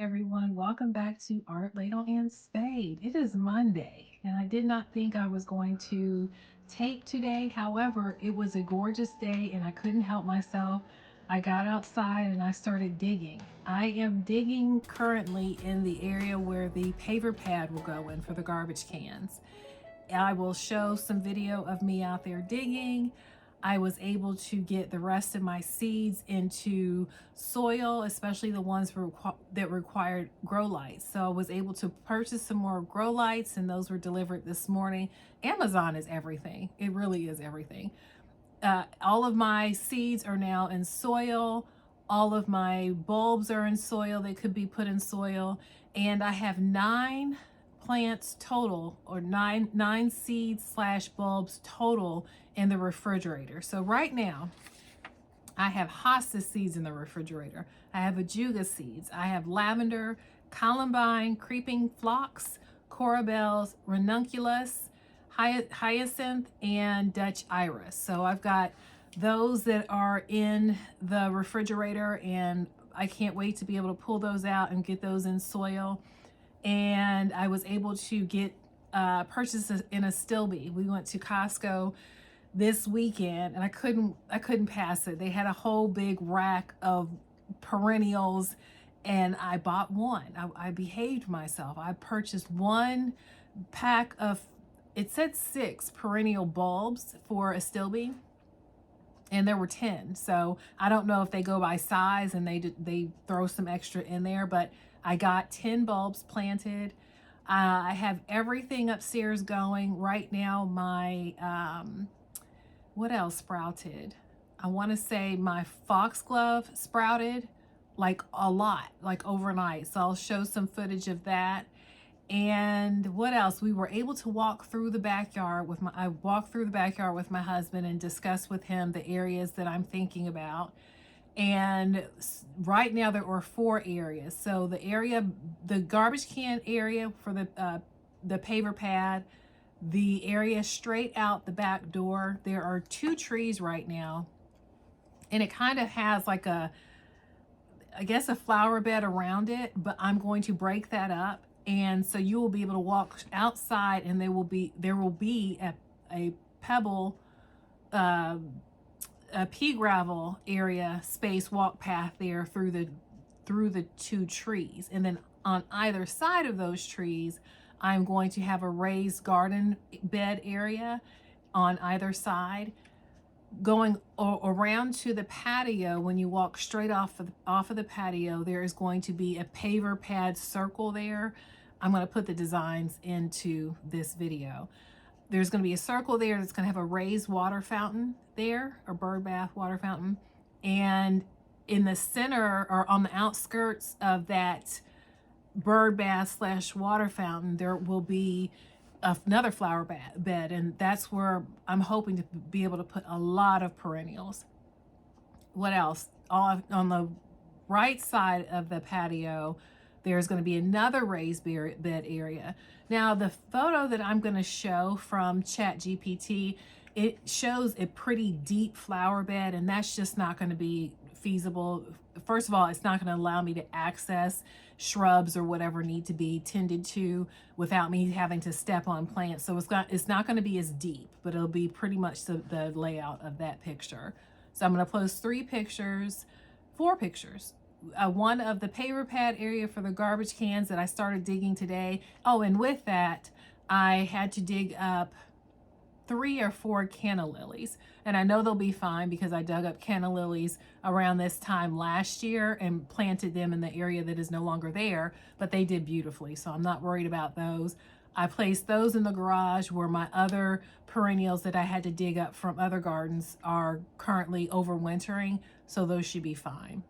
Everyone, welcome back to Art, Ladle, and Spade. It is Monday, and I did not think I was going to tape today. However, it was a gorgeous day, and I couldn't help myself. I got outside and I started digging. I am digging currently in the area where the paver pad will go in for the garbage cans. I will show some video of me out there digging. I was able to get the rest of my seeds into soil, especially the ones that required grow lights. So I was able to purchase some more grow lights, and those were delivered this morning. Amazon is everything. It really is everything. All of my seeds are now in soil. All of my bulbs are in soil. They could be put in soil. And I have 9 plants total, or nine seeds slash bulbs total in the refrigerator. So right now I have hosta seeds in the refrigerator. I have ajuga seeds. I have lavender, columbine, creeping phlox, corabels, ranunculus, hyacinth, and Dutch iris. So I've got those that are in the refrigerator, and I can't wait to be able to pull those out and get those in soil. And I was able to get purchase in a Stilby. We went to Costco this weekend, and I couldn't pass it. They had a whole big rack of perennials, and I bought one. I behaved myself. I purchased one pack of, it said 6 perennial bulbs for a Stilby, and there were 10. So I don't know if they go by size and they throw some extra in there, but I got 10 bulbs planted. I have everything upstairs going right now. My what else sprouted? I want to say my foxglove sprouted like a lot, like overnight. So I'll show some footage of that. And what else? We were able to walk through the backyard with I walked through the backyard with my husband and discuss with him the areas that I'm thinking about. And right now there are 4 areas. So the garbage can area for the paver pad, the area straight out the back door. There are 2 trees right now, and it kind of has like I guess a flower bed around it, but I'm going to break that up. And so you will be able to walk outside, and there will be a pebble, a pea gravel area space walk path there through the 2 trees. And then on either side of those trees, I'm going to have a raised garden bed area on either side. Going around to the patio, when you walk straight off of the patio, there is going to be a paver pad circle there. I'm going to put the designs into this video. There's going to be a circle there that's going to have a raised water fountain there, a bird bath water fountain. And in the center, or on the outskirts of that bird bath slash water fountain, there will be another flower bed. And that's where I'm hoping to be able to put a lot of perennials. What else? On the right side of the patio, there's going to be another raised bed area. Now, the photo that I'm going to show from ChatGPT, it shows a pretty deep flower bed, and that's just not going to be feasible. First of all, it's not going to allow me to access shrubs or whatever need to be tended to without me having to step on plants. So it's not going to be as deep, but it'll be pretty much the layout of that picture. So I'm going to post 4 pictures. One of the paver pad area for the garbage cans that I started digging today. Oh, and with that, I had to dig up 3 or 4 canna lilies. And I know they'll be fine because I dug up canna lilies around this time last year and planted them in the area that is no longer there, but they did beautifully. So I'm not worried about those. I placed those in the garage where my other perennials that I had to dig up from other gardens are currently overwintering. So those should be fine.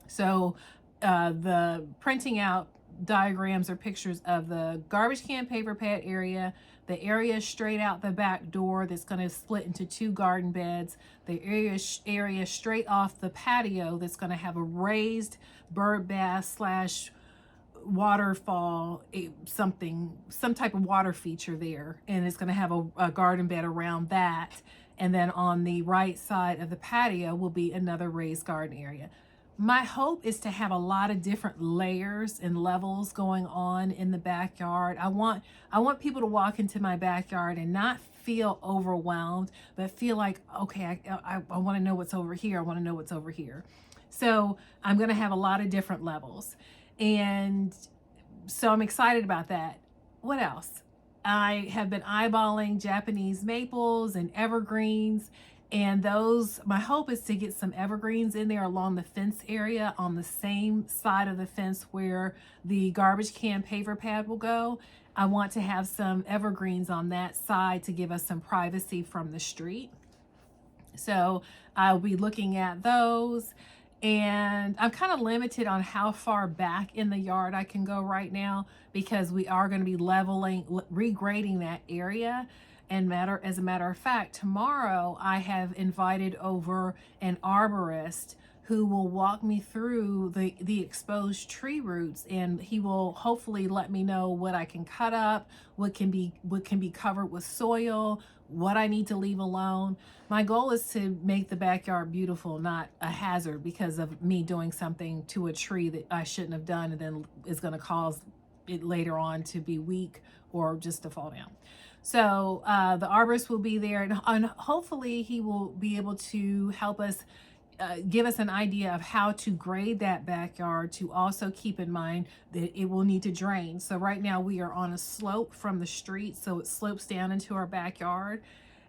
So the printing out diagrams or pictures of the garbage can paver pad area, the area straight out the back door that's going to split into 2 garden beds, the area straight off the patio that's going to have a raised bird bath slash waterfall, some type of water feature there, and it's going to have a garden bed around that. And then on the right side of the patio will be another raised garden area. My hope is to have a lot of different layers and levels going on in the backyard. I want people to walk into my backyard and not feel overwhelmed, but feel like, okay, I want to know what's over here. I want to know what's over here. So I'm going to have a lot of different levels. And so I'm excited about that. What else? I have been eyeballing Japanese maples and evergreens, and those, my hope is to get some evergreens in there along the fence area on the same side of the fence where the garbage can paver pad will go. I want to have some evergreens on that side to give us some privacy from the street. So I'll be looking at those. And I'm kind of limited on how far back in the yard I can go right now, because we are going to be regrading that area. And as a matter of fact, tomorrow I have invited over an arborist who will walk me through the exposed tree roots, and he will hopefully let me know what I can cut up, what can be covered with soil, what I need to leave alone. My goal is to make the backyard beautiful, not a hazard because of me doing something to a tree that I shouldn't have done, and then is going to cause it later on to be weak or just to fall down. So the arborist will be there, and hopefully he will be able to help us give us an idea of how to grade that backyard, to also keep in mind that it will need to drain. So right now we are on a slope from the street, so it slopes down into our backyard.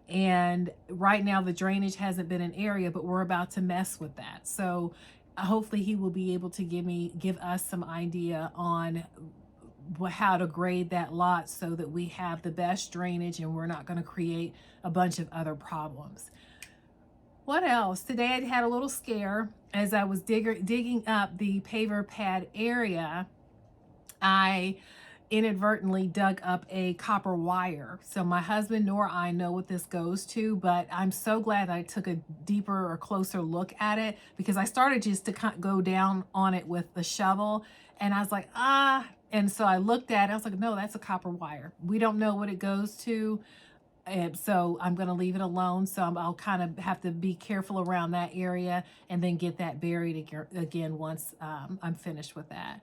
And right now the drainage hasn't been an area, but we're about to mess with that. So hopefully he will be able to give us some idea on how to grade that lot so that we have the best drainage and we're not going to create a bunch of other problems. What else? Today I had a little scare as I was digging up the paver pad area. I inadvertently dug up a copper wire. So my husband nor I know what this goes to, but I'm so glad I took a deeper or closer look at it, because I started just to go down on it with the shovel, and I was like, and so I looked at it. I was like, no, that's a copper wire. We don't know what it goes to. And so I'm going to leave it alone. So I'll kind of have to be careful around that area and then get that buried again once I'm finished with that.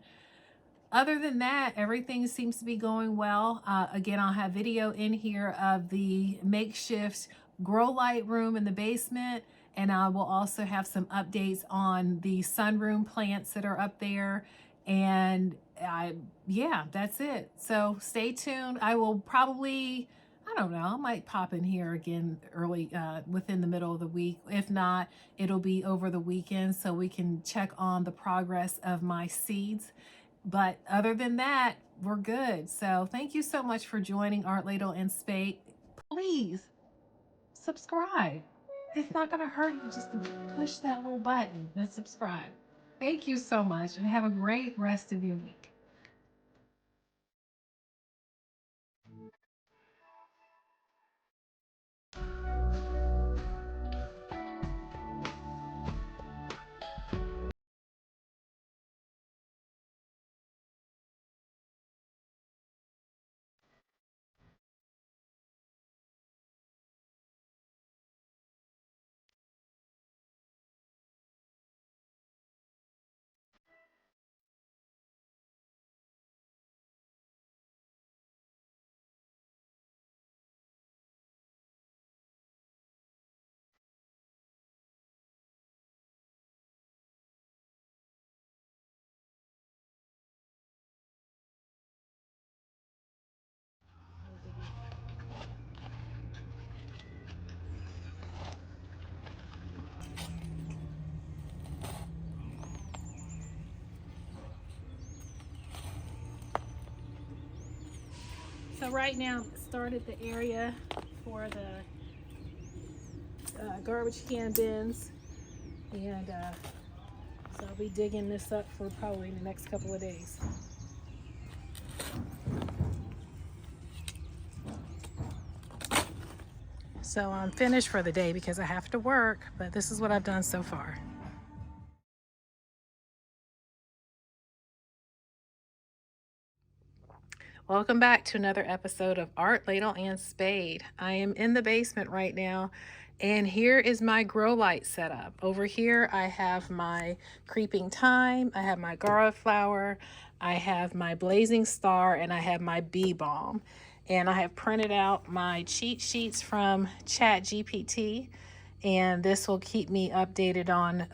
Other than that, everything seems to be going well. Again, I'll have video in here of the makeshift grow light room in the basement. And I will also have some updates on the sunroom plants that are up there. And yeah, that's it. So stay tuned. I will probably, I don't know, I might pop in here again early within the middle of the week. If not, it'll be over the weekend so we can check on the progress of my seeds. But other than that, we're good. So thank you so much for joining Art Ladle and Spade. Please subscribe. It's not going to hurt you just to push that little button and subscribe. Thank you so much, and have a great rest of your week. So right now, started the area for the garbage can bins, and so I'll be digging this up for probably the next couple of days. So I'm finished for the day because I have to work, but this is what I've done so far. Welcome back to another episode of Art, Ladle, and Spade. I am in the basement right now, And here is my grow light setup. Over here I have my creeping thyme, I have my garlic flower, I have my blazing star, and I have my bee balm. And I have printed out my cheat sheets from ChatGPT, and this will keep me updated on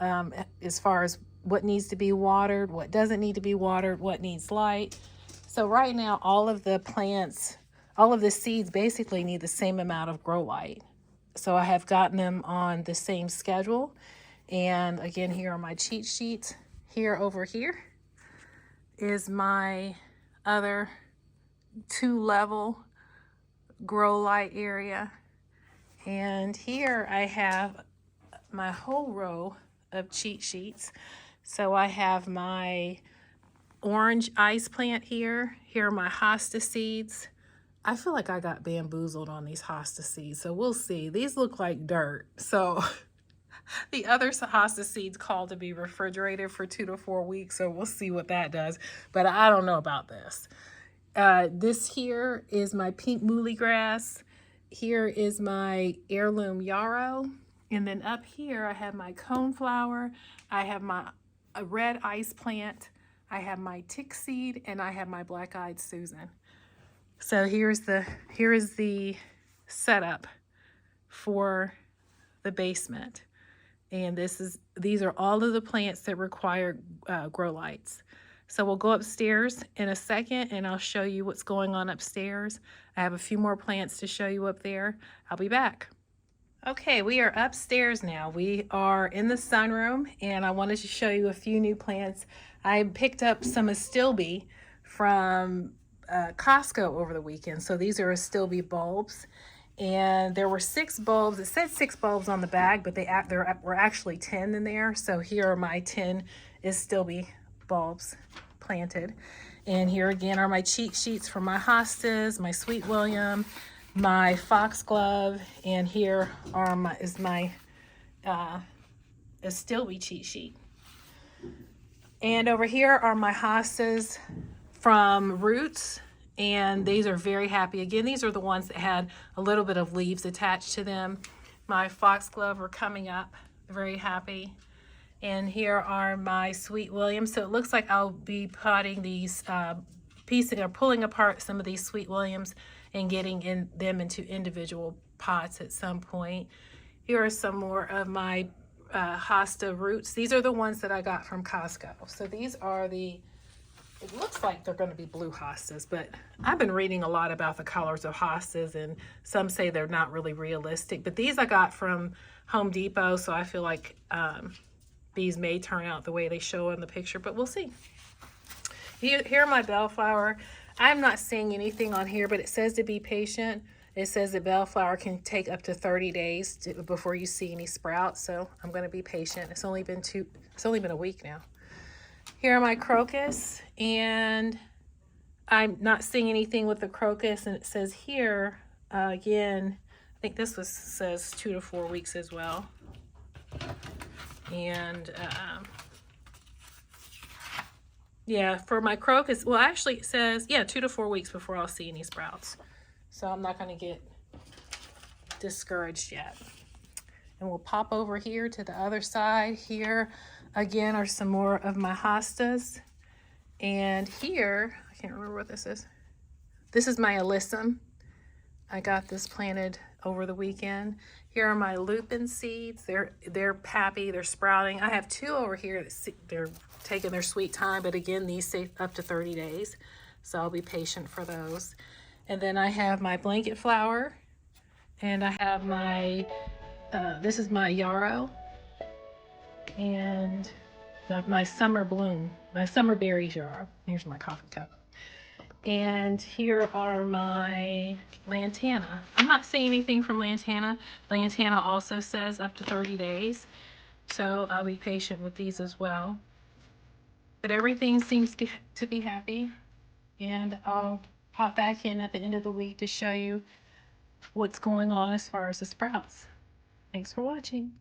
as far as what needs to be watered, what doesn't need to be watered, what needs light. So right now all of the plants, all of the seeds basically need the same amount of grow light. So I have gotten them on the same schedule. And again, here are my cheat sheets. Here over here is my other 2-level grow light area. And here I have my whole row of cheat sheets. So I have my orange ice plant here. Here are my hosta seeds. I feel like I got bamboozled on these hosta seeds, so we'll see. These look like dirt. So the other hosta seeds called to be refrigerated for 2 to 4 weeks, so we'll see what that does. But I don't know about this. This here is my pink muhly grass. Here is my heirloom yarrow. And then up here I have my coneflower. I have my red ice plant. I have my tick seed, and I have my black-eyed Susan. So here is the setup for the basement. And these are all of the plants that require grow lights. So we'll go upstairs in a second and I'll show you what's going on upstairs. I have a few more plants to show you up there. I'll be back. Okay, we are upstairs now. We are in the sunroom, and I wanted to show you a few new plants. I picked up some astilbe from Costco over the weekend. So these are astilbe bulbs, and there were 6 bulbs. It said 6 bulbs on the bag, but there were actually 10 in there. So here are my 10 astilbe bulbs planted. And here again are my cheat sheets for my hostas, my Sweet William, my foxglove, and here is my astilbe cheat sheet. And over here are my hostas from Roots, and these are very happy. Again, these are the ones that had a little bit of leaves attached to them. My foxglove are coming up, very happy. And here are my Sweet Williams. So it looks like I'll be potting these pieces, or pulling apart some of these Sweet Williams and getting them into individual pots at some point. Here are some more of my hosta roots. These are the ones that I got from Costco. So these are it looks like they're going to be blue hostas, but I've been reading a lot about the colors of hostas, and some say they're not really realistic. But these I got from Home Depot, so I feel like these may turn out the way they show in the picture, but we'll see. Here are my bellflower. I'm not seeing anything on here, but it says to be patient. It says that bellflower can take up to 30 days before you see any sprouts, so I'm going to be patient. It's only been a week now. Here are my crocus, and I'm not seeing anything with the crocus, and it says here again, I think this says 2 to 4 weeks as well. And yeah, for my crocus, well, actually it says, yeah, 2 to 4 weeks before I'll see any sprouts. So I'm not going to get discouraged yet. And we'll pop over here to the other side. Here again are some more of my hostas. And here, I can't remember what this is. This is my alyssum. I got this planted over the weekend. Here are my lupin seeds. They're happy, they're sprouting. I have 2 over here that they're taking their sweet time, but again, these say up to 30 days. So I'll be patient for those. And then I have my blanket flower, and I have my, this is my yarrow, and my summer bloom, my summer berries yarrow. Here's my coffee cup. And here are my lantana. I'm not seeing anything from lantana. Lantana also says up to 30 days. So I'll be patient with these as well. But everything seems to be happy. And I'll pop back in at the end of the week to show you what's going on as far as the sprouts. Thanks for watching.